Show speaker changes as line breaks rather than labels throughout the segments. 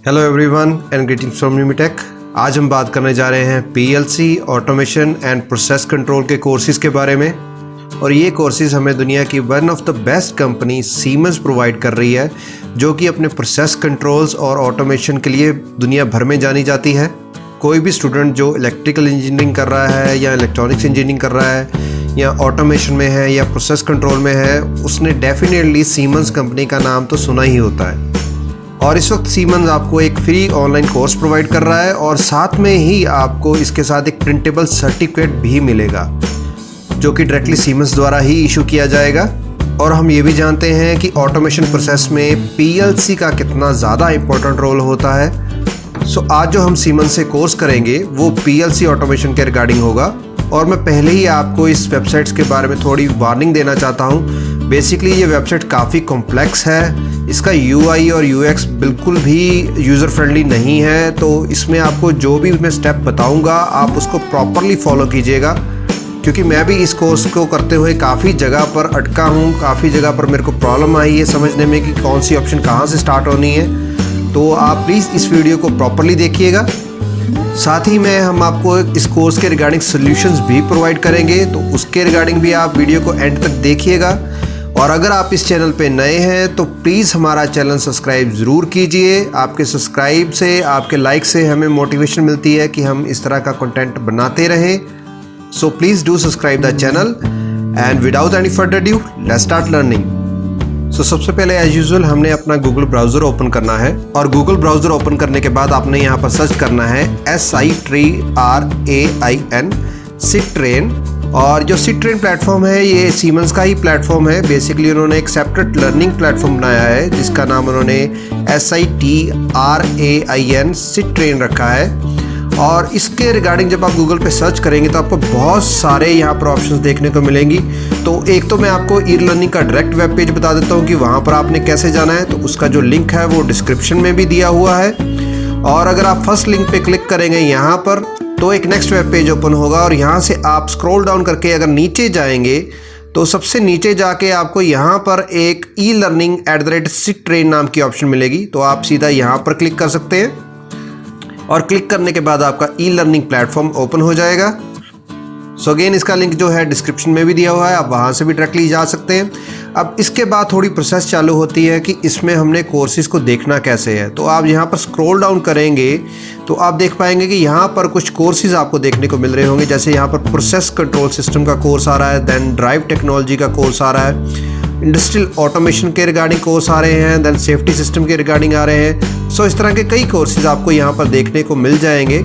Hello everyone and greetings from Numitech. आज हम बात करने जा रहे हैं PLC automation and process control के कोर्सेज के बारे में। और ये कोर्सेज हमें दुनिया की one of the best company Siemens provide कर रही है, जो कि अपने प्रोसेस कंट्रोल्स और ऑटोमेशन के लिए दुनिया भर में जानी जाती है। कोई भी स्टूडेंट जो इलेक्ट्रिकल इंजीनियरिंग कर रहा है या इलेक्ट्रॉनिक्स इंजीनियरिंग कर रहा है या ऑटोमेशन में है या प्रोसेस कंट्रोल में है, उसने डेफिनेटली सीमेंस कंपनी का नाम तो सुना ही होता है। और इस वक्त सीमेंस आपको एक फ्री ऑनलाइन कोर्स प्रोवाइड कर रहा है और साथ में ही आपको इसके साथ एक प्रिंटेबल सर्टिफिकेट भी मिलेगा, जो कि डायरेक्टली सीमेंस द्वारा ही इशू किया जाएगा। और हम ये भी जानते हैं कि ऑटोमेशन प्रोसेस में पीएलसी का कितना ज़्यादा इंपॉर्टेंट रोल होता है। सो आज जो हम सीमेंस से कोर्स करेंगे वो पीएलसी ऑटोमेशन के रिगार्डिंग होगा। और मैं पहले ही आपको इस वेबसाइट्स के बारे में थोड़ी वार्निंग देना चाहता हूँ। बेसिकली ये वेबसाइट काफ़ी कॉम्प्लेक्स है, इसका यूआई और यूएक्स बिल्कुल भी यूज़र फ्रेंडली नहीं है। तो इसमें आपको जो भी मैं स्टेप बताऊंगा आप उसको प्रॉपरली फॉलो कीजिएगा, क्योंकि मैं भी इस कोर्स को करते हुए काफ़ी जगह पर अटका हूँ, काफ़ी जगह पर मेरे को प्रॉब्लम आई है समझने में कि कौन सी ऑप्शन कहाँ से स्टार्ट होनी है। तो आप प्लीज़ इस वीडियो को प्रॉपरली देखिएगा। साथ ही में हम आपको इस कोर्स के रिगार्डिंग सॉल्यूशंस भी प्रोवाइड करेंगे, तो उसके रिगार्डिंग भी आप वीडियो को एंड तक देखिएगा। और अगर आप इस चैनल पे नए हैं तो प्लीज़ हमारा चैनल सब्सक्राइब ज़रूर कीजिए। आपके सब्सक्राइब से, आपके लाइक से हमें मोटिवेशन मिलती है कि हम इस तरह का कंटेंट बनाते रहें। So please do subscribe the channel and without any further due let's start learning. So सबसे पहले एज यूजुअल हमने अपना गूगल ब्राउज़र ओपन करना है और गूगल ब्राउज़र ओपन करने के बाद आपने यहाँ पर सर्च करना है SITRAIN सिट्रेन। और जो सिट्रेन प्लेटफॉर्म है ये सीमेंस का ही प्लेटफॉर्म है। बेसिकली उन्होंने एक सेपरेट लर्निंग प्लेटफॉर्म बनाया है जिसका नाम उन्होंने SITRAIN सिट्रेन रखा है। और इसके रिगार्डिंग जब आप गूगल पे सर्च करेंगे तो आपको बहुत सारे यहाँ पर ऑप्शंस देखने को मिलेंगी। तो एक तो मैं आपको ई लर्निंग का डायरेक्ट वेब पेज बता देता हूँ कि वहाँ पर आपने कैसे जाना है। तो उसका जो लिंक है वो डिस्क्रिप्शन में भी दिया हुआ है। और अगर आप फर्स्ट लिंक पे क्लिक करेंगे यहाँ पर तो एक नेक्स्ट वेब पेज ओपन होगा और यहाँ से आप स्क्रॉल डाउन करके अगर नीचे जाएंगे तो सबसे नीचे जाके आपको यहाँ पर एक ई लर्निंग @सिट्रेन नाम की ऑप्शन मिलेगी। तो आप सीधा यहाँ पर क्लिक कर सकते हैं और क्लिक करने के बाद आपका ई लर्निंग प्लेटफॉर्म ओपन हो जाएगा। सो अगेन इसका लिंक जो है डिस्क्रिप्शन में भी दिया हुआ है, आप वहाँ से भी डायरेक्टली जा सकते हैं। अब इसके बाद थोड़ी प्रोसेस चालू होती है कि इसमें हमने कोर्सेज़ को देखना कैसे है। तो आप यहाँ पर स्क्रॉल डाउन करेंगे तो आप देख पाएंगे कि यहाँ पर कुछ कोर्सेज़ आपको देखने को मिल रहे होंगे। जैसे यहाँ पर प्रोसेस कंट्रोल सिस्टम का कोर्स आ रहा है, देन ड्राइव टेक्नोलॉजी का कोर्स आ रहा है, इंडस्ट्रियल ऑटोमेशन के रिगार्डिंग कोर्स आ रहे हैं, देन सेफ्टी सिस्टम के रिगार्डिंग आ रहे हैं। सो इस तरह के कई कोर्सेज़ आपको यहाँ पर देखने को मिल जाएंगे।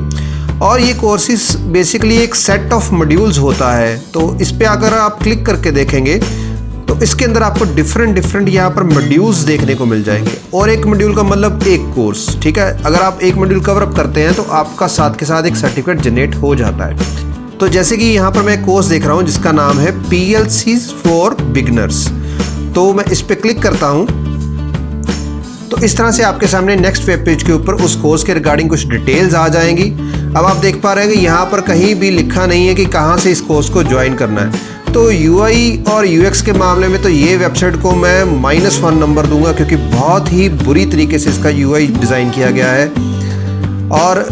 और ये कोर्सेज़ बेसिकली एक सेट ऑफ मॉड्यूल्स होता है। तो इस पे अगर आप क्लिक करके देखेंगे तो इसके अंदर आपको डिफरेंट यहाँ पर मॉड्यूल्स देखने को मिल जाएंगे। और एक मॉड्यूल का मतलब एक कोर्स, ठीक है। अगर आप एक मॉड्यूल कवर अप करते हैं तो आपका साथ के साथ एक सर्टिफिकेट जनरेट हो जाता है। तो जैसे कि यहाँ पर मैं कोर्स देख रहा हूँ जिसका नाम है PLCs फॉर बिगनर्स। तो मैं इस पर क्लिक करता हूँ तो इस तरह से आपके सामने नेक्स्ट वेब पेज के ऊपर उस कोर्स के रिगार्डिंग कुछ डिटेल्स आ जाएंगी। अब आप देख पा रहे हैं कि यहाँ पर कहीं भी लिखा नहीं है कि कहाँ से इस कोर्स को ज्वाइन करना है। तो यूआई और यूएक्स के मामले में तो ये वेबसाइट को मैं -1 नंबर दूंगा, क्योंकि बहुत ही बुरी तरीके से इसका यूआई डिज़ाइन किया गया है। और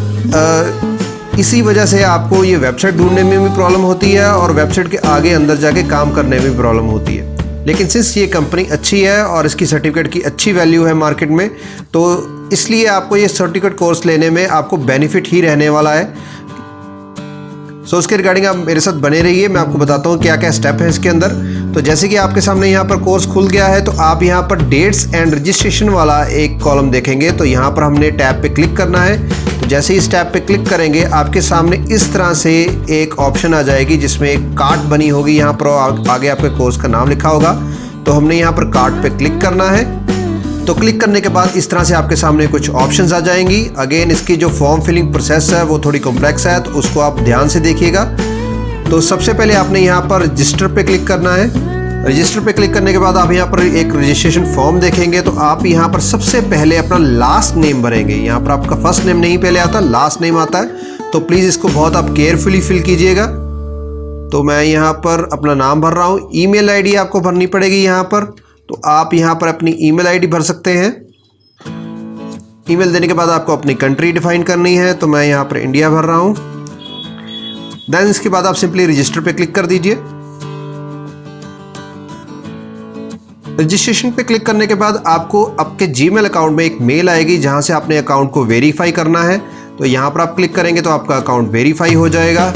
इसी वजह से आपको ये वेबसाइट ढूंढने में भी प्रॉब्लम होती है और वेबसाइट के आगे अंदर जाके काम करने में भी प्रॉब्लम होती है। लेकिन सिंस ये कंपनी अच्छी है और इसकी सर्टिफिकेट की अच्छी वैल्यू है मार्केट में, तो इसलिए आपको ये सर्टिफिकेट कोर्स लेने में आपको बेनिफिट ही रहने वाला है। सो उसके रिगार्डिंग आप मेरे साथ बने रहिए, मैं आपको बताता हूँ क्या क्या स्टेप है इसके अंदर। तो जैसे कि आपके सामने यहाँ पर कोर्स खुल गया है तो आप यहाँ पर डेट्स एंड रजिस्ट्रेशन वाला एक कॉलम देखेंगे। तो यहाँ पर हमने टैब पे क्लिक करना है। तो जैसे ही इस टैब पे क्लिक करेंगे आपके सामने इस तरह से एक ऑप्शन आ जाएगी जिसमें एक कार्ट बनी होगी। यहाँ पर आगे आपके कोर्स का नाम लिखा होगा। तो हमने यहाँ पर कार्ट पे क्लिक करना है। तो क्लिक करने के बाद इस तरह से आपके सामने कुछ ऑप्शंस आ जाएंगी। अगेन इसकी जो फॉर्म फिलिंग प्रोसेस है वो थोड़ी कॉम्प्लेक्स है, तो उसको आप ध्यान से देखिएगा। तो सबसे पहले आपने यहाँ पर रजिस्टर पे क्लिक करना है। रजिस्टर पे क्लिक करने के बाद आप यहाँ पर एक रजिस्ट्रेशन फॉर्म देखेंगे। तो आप यहाँ पर सबसे पहले अपना लास्ट नेम भरेंगे। यहाँ पर आपका फर्स्ट नेम नहीं पहले आता, लास्ट नेम आता है। तो प्लीज़ इसको बहुत आप केयरफुली फिल कीजिएगा। तो मैं यहाँ पर अपना नाम भर रहा हूँ। ईमेल आईडी आपको भरनी पड़ेगी यहाँ पर। तो आप यहाँ पर अपनी ईमेल आईडी भर सकते हैं। ईमेल देने के बाद आपको अपनी कंट्री डिफाइन करनी है, तो मैं यहाँ पर इंडिया भर रहा हूँ। देन इसके बाद आप सिंपली रजिस्टर पे क्लिक कर दीजिए। रजिस्ट्रेशन पे क्लिक करने के बाद आपको आपके जीमेल अकाउंट में एक मेल आएगी जहां से आपने अकाउंट को वेरीफाई करना है। तो यहां पर आप क्लिक करेंगे तो आपका अकाउंट वेरीफाई हो जाएगा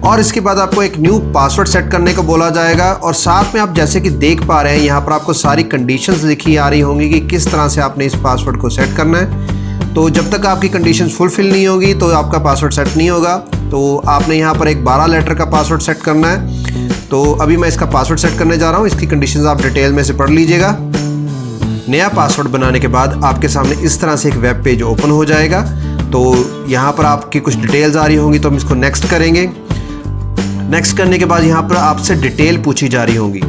और इसके बाद आपको एक न्यू पासवर्ड सेट करने को बोला जाएगा। और साथ में आप जैसे कि देख पा रहे हैं यहाँ पर आपको सारी कंडीशंस लिखी आ रही होंगी कि किस तरह से आपने इस पासवर्ड को सेट करना है। तो जब तक आपकी कंडीशंस फुलफिल नहीं होगी तो आपका पासवर्ड सेट नहीं होगा। तो आपने यहाँ पर एक 12 लेटर का पासवर्ड सेट करना है। तो अभी मैं इसका पासवर्ड सेट करने जा रहा हूँ। इसकी कंडीशंस आप डिटेल में से पढ़ लीजिएगा। नया पासवर्ड बनाने के बाद आपके सामने इस तरह से एक वेब पेज ओपन हो जाएगा। तो यहाँ पर आपकी कुछ डिटेल्स आ रही होंगी, तो हम इसको नेक्स्ट करेंगे। नेक्स्ट करने के बाद यहाँ पर आपसे डिटेल पूछी जा रही होंगी।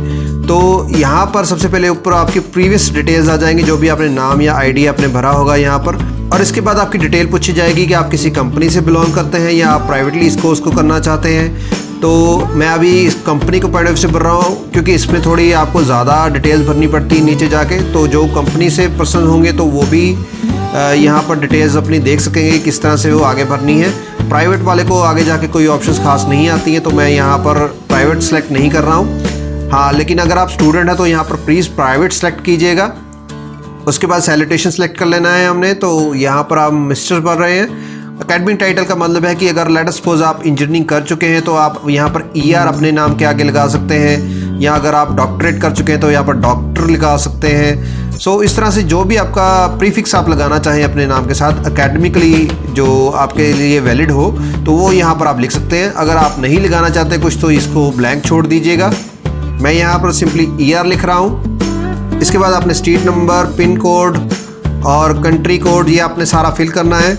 तो यहाँ पर सबसे पहले ऊपर आपकी प्रीवियस डिटेल्स आ जाएंगी, जो भी आपने नाम या आईडी आपने भरा होगा यहाँ पर। और इसके बाद आपकी डिटेल पूछी जाएगी कि आप किसी कंपनी से बिलोंग करते हैं या आप प्राइवेटली इस कोर्स को करना चाहते हैं। तो मैं अभी इस कंपनी को पॉइंट ऑफ व्यू से भर रहा हूँ, क्योंकि इसमें थोड़ी आपको ज़्यादा डिटेल्स भरनी पड़ती है नीचे जाके। तो जो कंपनी से पर्सन होंगे तो वो भी यहाँ पर डिटेल्स अपनी देख सकेंगे किस तरह से वो आगे भरनी है। प्राइवेट वाले को आगे जाके कोई ऑप्शंस खास नहीं आती हैं, तो मैं यहाँ पर प्राइवेट सेलेक्ट नहीं कर रहा हूँ। हाँ, लेकिन अगर आप स्टूडेंट हैं तो यहाँ पर प्लीज़ प्राइवेट सेलेक्ट कीजिएगा। उसके बाद सैलूटेशन सेलेक्ट कर लेना है हमने। तो यहाँ पर आप मिस्टर भर रहे हैं। एकेडमिक टाइटल का मतलब है कि अगर लेट सपोज आप इंजीनियरिंग कर चुके हैं तो आप यहाँ पर ER अपने नाम के आगे लगा सकते हैं, या अगर आप डॉक्टरेट कर चुके हैं तो यहाँ पर डॉक्टर लगा सकते हैं। सो इस तरह से जो भी आपका प्रीफिक्स आप लगाना चाहें अपने नाम के साथ एकेडमिकली जो आपके लिए वैलिड हो, तो वो यहाँ पर आप लिख सकते हैं। अगर आप नहीं लगाना चाहते कुछ तो इसको ब्लैंक छोड़ दीजिएगा। मैं यहाँ पर सिंपली ER लिख रहा हूँ। इसके बाद आपने स्ट्रीट नंबर, पिन कोड और कंट्री कोड ये आपने सारा फिल करना है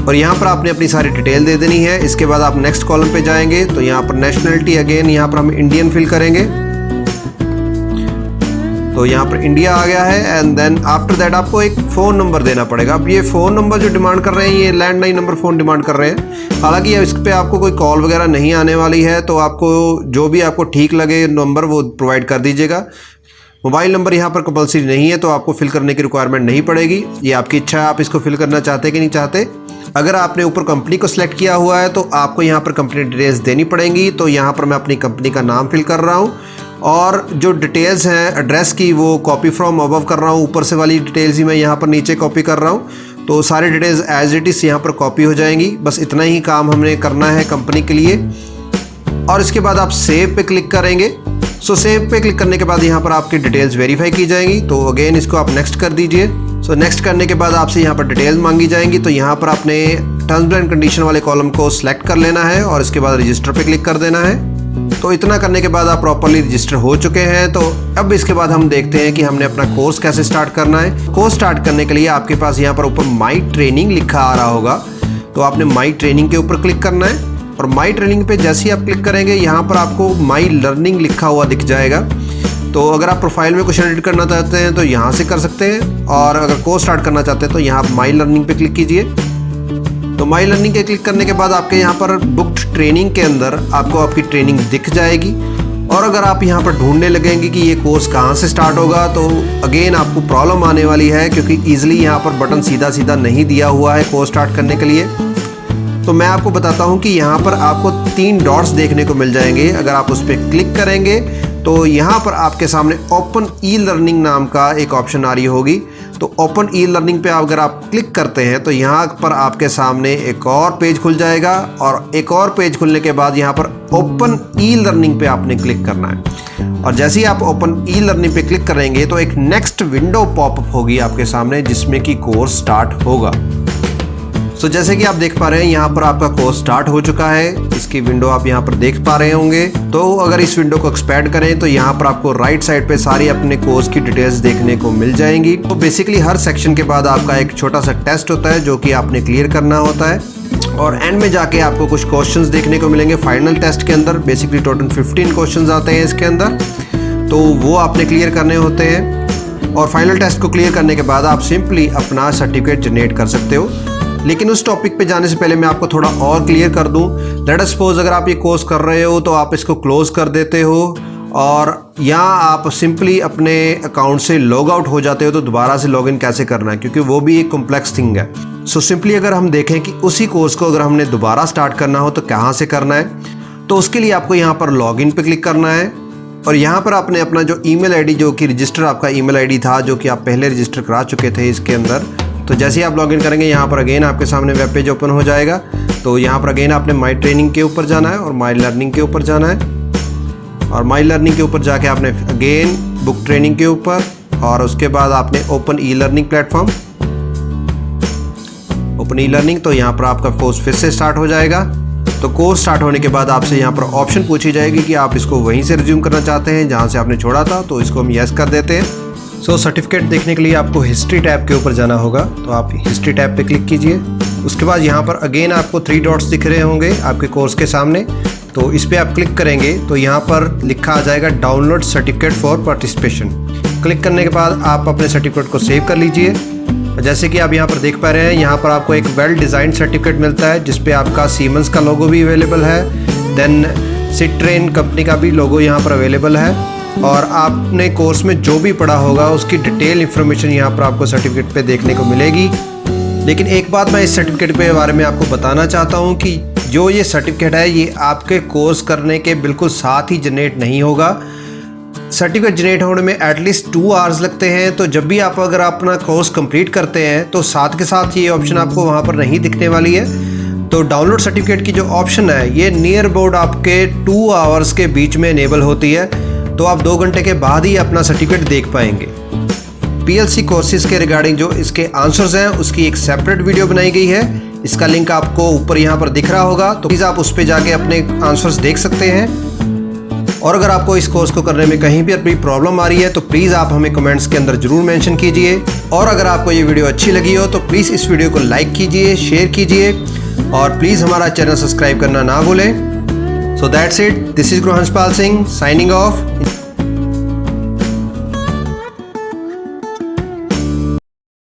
और यहाँ पर आपने अपनी सारी डिटेल दे देनी है। इसके बाद आप नेक्स्ट कॉलम पे जाएंगे तो यहाँ पर नेशनलिटी अगेन यहाँ पर हम इंडियन फिल करेंगे। तो यहाँ पर इंडिया आ गया है एंड देन आफ्टर दैट आपको एक फ़ोन नंबर देना पड़ेगा। अब ये फ़ोन नंबर जो डिमांड कर रहे हैं ये लैंडलाइन नंबर फ़ोन डिमांड कर रहे हैं। हालांकि इस पर आपको कोई कॉल वगैरह नहीं आने वाली है, तो आपको जो भी आपको ठीक लगे नंबर वो प्रोवाइड कर दीजिएगा। मोबाइल नंबर यहाँ पर कंपलसरी नहीं है, तो आपको फिल करने की रिक्वायरमेंट नहीं पड़ेगी। ये आपकी इच्छा है, आप इसको फिल करना चाहते कि नहीं चाहते। अगर आपने ऊपर कंपनी को सिलेक्ट किया हुआ है तो आपको यहाँ पर कंपनी डिटेल्स देनी पड़ेंगी। तो यहाँ पर मैं अपनी कंपनी का नाम फिल कर रहा हूँ और जो डिटेल्स हैं एड्रेस की वो कॉपी फ्रॉम अबव कर रहा हूँ। ऊपर से वाली डिटेल्स ही मैं यहाँ पर नीचे कॉपी कर रहा हूँ। तो सारी डिटेल्स एज इट इज़ यहाँ पर कॉपी हो जाएंगी। बस इतना ही काम हमने करना है कंपनी के लिए। और इसके बाद आप सेव पे क्लिक करेंगे। सो सेव पे क्लिक करने के बाद यहाँ पर आपकी डिटेल्स वेरीफाई की जाएंगी। तो अगेन इसको आप नेक्स्ट कर दीजिए। सो नेक्स्ट करने के बाद आपसे यहाँ पर डिटेल्स मांगी जाएंगी। तो यहाँ पर आपने टर्म्स एंड कंडीशन वाले कॉलम को सिलेक्ट कर लेना है और इसके बाद रजिस्टर पे क्लिक कर देना है। तो इतना करने के बाद आप प्रॉपर्ली रजिस्टर हो चुके हैं। तो अब इसके बाद हम देखते हैं कि हमने अपना कोर्स कैसे स्टार्ट करना है। कोर्स स्टार्ट करने के लिए आपके पास यहाँ पर ऊपर माई ट्रेनिंग लिखा आ रहा होगा, तो आपने माई ट्रेनिंग के ऊपर क्लिक करना है। और माई ट्रेनिंग पे जैसे ही आप क्लिक करेंगे यहाँ पर आपको माई लर्निंग लिखा हुआ दिख जाएगा। तो अगर आप प्रोफाइल में कुछ एडिट करना चाहते हैं तो यहाँ से कर सकते हैं, और अगर कोर्स स्टार्ट करना चाहते हैं तो यहाँ माई लर्निंग पे क्लिक कीजिए। तो माई लर्निंग पे क्लिक करने के बाद आपके यहाँ पर बुक्ड ट्रेनिंग के अंदर आपको आपकी ट्रेनिंग दिख जाएगी। और अगर आप यहाँ पर ढूंढने लगेंगे कि ये कोर्स कहाँ से स्टार्ट होगा तो अगेन आपको प्रॉब्लम आने वाली है, क्योंकि ईजिली यहाँ पर बटन सीधा सीधा नहीं दिया हुआ है कोर्स स्टार्ट करने के लिए। तो मैं आपको बताता हूँ कि यहाँ पर आपको 3 डॉट्स देखने को मिल जाएंगे। अगर आप उस पर क्लिक करेंगे तो यहाँ पर आपके सामने ओपन ई लर्निंग नाम का एक ऑप्शन आ रही होगी। तो ओपन ई लर्निंग पे अगर आप क्लिक करते हैं तो यहाँ पर आपके सामने एक और पेज खुल जाएगा, और एक और पेज खुलने के बाद यहाँ पर ओपन ई लर्निंग पे आपने क्लिक करना है। और जैसे ही आप ओपन ई लर्निंग पे क्लिक करेंगे तो एक नेक्स्ट विंडो पॉपअप होगी आपके सामने, जिसमें कि कोर्स स्टार्ट होगा। सो जैसे कि आप देख पा रहे हैं यहाँ पर आपका कोर्स स्टार्ट हो चुका है। इसकी विंडो आप यहाँ पर देख पा रहे होंगे। तो अगर इस विंडो को एक्सपैंड करें तो यहाँ पर आपको राइट साइड पे सारी अपने कोर्स की डिटेल्स देखने को मिल जाएंगी। तो बेसिकली हर सेक्शन के बाद आपका एक छोटा सा टेस्ट होता है जो कि आपने क्लियर करना होता है, और एंड में जाके आपको कुछ क्वेश्चंस देखने को मिलेंगे फाइनल टेस्ट के अंदर। बेसिकली टोटल 15 क्वेश्चंस आते हैं इसके अंदर, तो वो आपने क्लियर करने होते हैं। और फाइनल टेस्ट को क्लियर करने के बाद आप सिंपली अपना सर्टिफिकेट जनरेट कर सकते हो। लेकिन उस टॉपिक पे जाने से पहले मैं आपको थोड़ा और क्लियर कर दूं। लेट अस सपोज अगर आप ये कोर्स कर रहे हो तो आप इसको क्लोज कर देते हो और यहाँ आप सिंपली अपने अकाउंट से लॉग आउट हो जाते हो तो दोबारा से लॉगिन कैसे करना है, क्योंकि वो भी एक कॉम्प्लेक्स थिंग है। सो सिंपली अगर हम देखें कि उसी कोर्स को अगर हमने दोबारा स्टार्ट करना हो तो कहाँ से करना है, तो उसके लिए आपको यहाँ पर लॉगिन पे क्लिक करना है और यहाँ पर आपने अपना जो ईमेल आईडी, जो कि रजिस्टर आपका ईमेल आईडी था, जो कि आप पहले रजिस्टर करा चुके थे इसके अंदर, तो जैसे ही आप लॉगिन करेंगे यहाँ पर अगेन आपके सामने वेब पेज ओपन हो जाएगा। तो यहाँ पर अगेन आपने माई ट्रेनिंग के ऊपर जाना है और माई लर्निंग के ऊपर जाना है और माई लर्निंग के ऊपर जाके आपने अगेन बुक ट्रेनिंग के ऊपर और उसके बाद आपने open e learning platform, open e learning. तो यहाँ पर आपका कोर्स फिर से स्टार्ट हो जाएगा। तो कोर्स स्टार्ट होने के बाद आपसे यहाँ पर ऑप्शन पूछी जाएगी कि आप इसको वहीं से रिज्यूम करना चाहते हैं जहाँ से आपने छोड़ा था, तो इसको हम यस कर देते हैं। सो सर्टिफिकेट देखने के लिए आपको हिस्ट्री टैब के ऊपर जाना होगा, तो आप हिस्ट्री टैब पे क्लिक कीजिए। उसके बाद यहाँ पर अगेन आपको 3 डॉट्स दिख रहे होंगे आपके कोर्स के सामने, तो इस पर आप क्लिक करेंगे तो यहाँ पर लिखा आ जाएगा download certificate for participation. Click करने के बाद आप अपने सर्टिफिकेट को सेव कर लीजिए। जैसे कि आप यहाँ पर देख पा रहे हैं, यहाँ पर आपको एक वेल डिज़ाइंड सर्टिफिकेट मिलता है जिसपे आपका सीमेंस का लोगो भी अवेलेबल है, देन सिट्रेन कंपनी का भी लोगो यहाँ पर अवेलेबल है और आपने कोर्स में जो भी पढ़ा होगा उसकी डिटेल इन्फॉर्मेशन यहाँ पर आपको सर्टिफिकेट पे देखने को मिलेगी। लेकिन एक बात मैं इस सर्टिफिकेट के बारे में आपको बताना चाहता हूँ कि जो ये सर्टिफिकेट है ये आपके कोर्स करने के बिल्कुल साथ ही जनरेट नहीं होगा। सर्टिफिकेट जनरेट होने में एटलीस्ट 2 आवर्स लगते हैं। तो जब भी आप अगर अपना कोर्स कंप्लीट करते हैं तो साथ के साथ ये ऑप्शन आपको वहाँ पर नहीं दिखने वाली है। तो डाउनलोड सर्टिफिकेट की जो ऑप्शन है ये नियर अबाउट आपके 2 आवर्स के बीच में इनेबल होती है, तो आप 2 घंटे के बाद ही अपना सर्टिफिकेट देख पाएंगे। PLC कोर्सेज के रिगार्डिंग जो इसके आंसर्स हैं उसकी एक सेपरेट वीडियो बनाई गई है, इसका लिंक आपको ऊपर यहाँ पर दिख रहा होगा, तो प्लीज़ आप उस पर जाके अपने आंसर्स देख सकते हैं। और अगर आपको इस कोर्स को करने में कहीं भी अपनी प्रॉब्लम आ रही है तो प्लीज़ आप हमें कमेंट्स के अंदर ज़रूर मेंशन कीजिए। और अगर आपको ये वीडियो अच्छी लगी हो तो प्लीज़ इस वीडियो को लाइक कीजिए, शेयर कीजिए और प्लीज़ हमारा चैनल सब्सक्राइब करना ना भूलें। So that's it, this is Guru Hanspal Singh signing off.